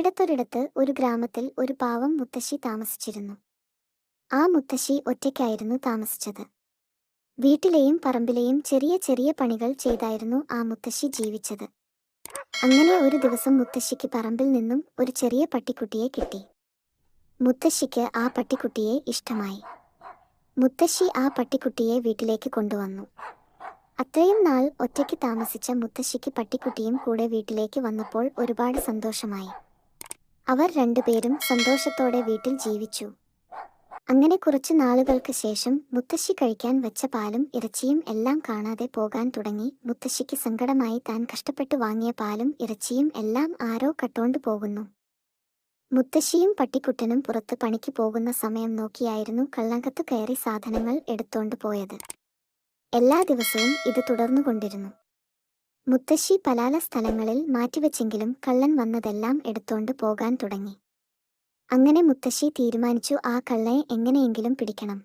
ഒരിടത്തൊരിടത്ത് ഒരു ഗ്രാമത്തിൽ ഒരു പാവം മുത്തശ്ശി താമസിച്ചിരുന്നു. ആ മുത്തശ്ശി ഒറ്റയ്ക്കായിരുന്നു താമസിച്ചത്. വീട്ടിലെയും പറമ്പിലെയും ചെറിയ ചെറിയ പണികൾ ചെയ്തായിരുന്നു ആ മുത്തശ്ശി ജീവിച്ചത്. അങ്ങനെ ഒരു ദിവസം മുത്തശ്ശിക്ക് പറമ്പിൽ നിന്നും ഒരു ചെറിയ പട്ടിക്കുട്ടിയെ കിട്ടി. മുത്തശ്ശിക്ക് ആ പട്ടിക്കുട്ടിയെ ഇഷ്ടമായി. മുത്തശ്ശി ആ പട്ടിക്കുട്ടിയെ വീട്ടിലേക്ക് കൊണ്ടുവന്നു. അത്രയും നാൾ ഒറ്റയ്ക്ക് താമസിച്ച മുത്തശ്ശിക്ക് പട്ടിക്കുട്ടിയും കൂടെ വീട്ടിലേക്ക് വന്നപ്പോൾ ഒരുപാട് സന്തോഷമായി. അവർ രണ്ടുപേരും സന്തോഷത്തോടെ വീട്ടിൽ ജീവിച്ചു. അങ്ങനെ കുറച്ചു നാളുകൾക്ക് ശേഷം മുത്തശ്ശി കഴിക്കാൻ വെച്ച പാലും ഇറച്ചിയും എല്ലാം കാണാതെ പോകാൻ തുടങ്ങി. മുത്തശ്ശിക്ക് സങ്കടമായി. താൻ കഷ്ടപ്പെട്ടു വാങ്ങിയ പാലും ഇറച്ചിയും എല്ലാം ആരോ കട്ടോണ്ട് പോകുന്നു. മുത്തശ്ശിയും പട്ടിക്കുട്ടനും പുറത്ത് പണിക്ക് പോകുന്ന സമയം നോക്കിയായിരുന്നു കള്ളങ്കത്ത് കയറി സാധനങ്ങൾ എടുത്തോണ്ട് പോയത്. എല്ലാ ദിവസവും ഇത് തുടർന്നുകൊണ്ടിരുന്നു. മുത്തശ്ശി പല സ്ഥലങ്ങളിൽ മാറ്റിവെച്ചെങ്കിലും കള്ളൻ വന്നതെല്ലാം എടുത്തോണ്ട് പോകാൻ തുടങ്ങി. അങ്ങനെ മുത്തശ്ശി തീരുമാനിച്ചു ആ കള്ളനെ എങ്ങനെയെങ്കിലും പിടിക്കണം.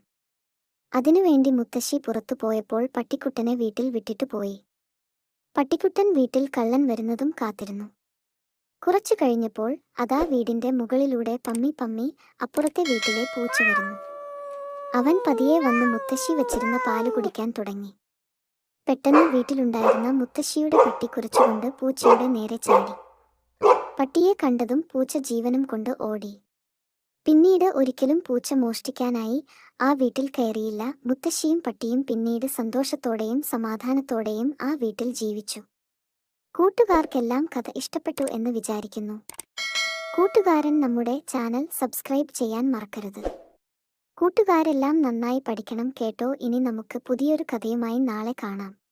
അതിനുവേണ്ടി മുത്തശ്ശി പുറത്തു പോയപ്പോൾ പട്ടിക്കുട്ടനെ വീട്ടിൽ വിട്ടിട്ട് പോയി. പട്ടിക്കുട്ടൻ വീട്ടിൽ കള്ളൻ വരുന്നതും കാത്തിരുന്നു. കുറച്ചു കഴിഞ്ഞപ്പോൾ അതാ വീടിന്റെ മുകളിലൂടെ പമ്മി പമ്മി അപ്പുറത്തെ വീട്ടിലെ പൂച്ച വരുന്നു. അവൻ പതിയെ വന്ന് മുത്തശ്ശി വെച്ചിരുന്ന പാല് കുടിക്കാൻ തുടങ്ങി. പെട്ടെന്ന് വീട്ടിലുണ്ടായിരുന്ന മുത്തശ്ശിയുടെ പട്ടി കുരച്ചുകൊണ്ട് പൂച്ചയുടെ നേരെ ചാടി. പട്ടിയെ കണ്ടതും പൂച്ച ജീവനും കൊണ്ട് ഓടി. പിന്നീട് ഒരിക്കലും പൂച്ച മോഷ്ടിക്കാനായി ആ വീട്ടിൽ കയറിയില്ല. മുത്തശ്ശിയും പട്ടിയും പിന്നീട് സന്തോഷത്തോടെയും സമാധാനത്തോടെയും ആ വീട്ടിൽ ജീവിച്ചു. കൂട്ടുകാർക്കെല്ലാം കഥ ഇഷ്ടപ്പെട്ടു എന്ന് വിചാരിക്കുന്നു. കൂട്ടുകാരൻ നമ്മുടെ ചാനൽ സബ്സ്ക്രൈബ് ചെയ്യാൻ മറക്കരുത്. കൂട്ടുകാരെല്ലാം നന്നായി പഠിക്കണം കേട്ടോ. ഇനി നമുക്ക് പുതിയൊരു കഥയുമായി നാളെ കാണാം.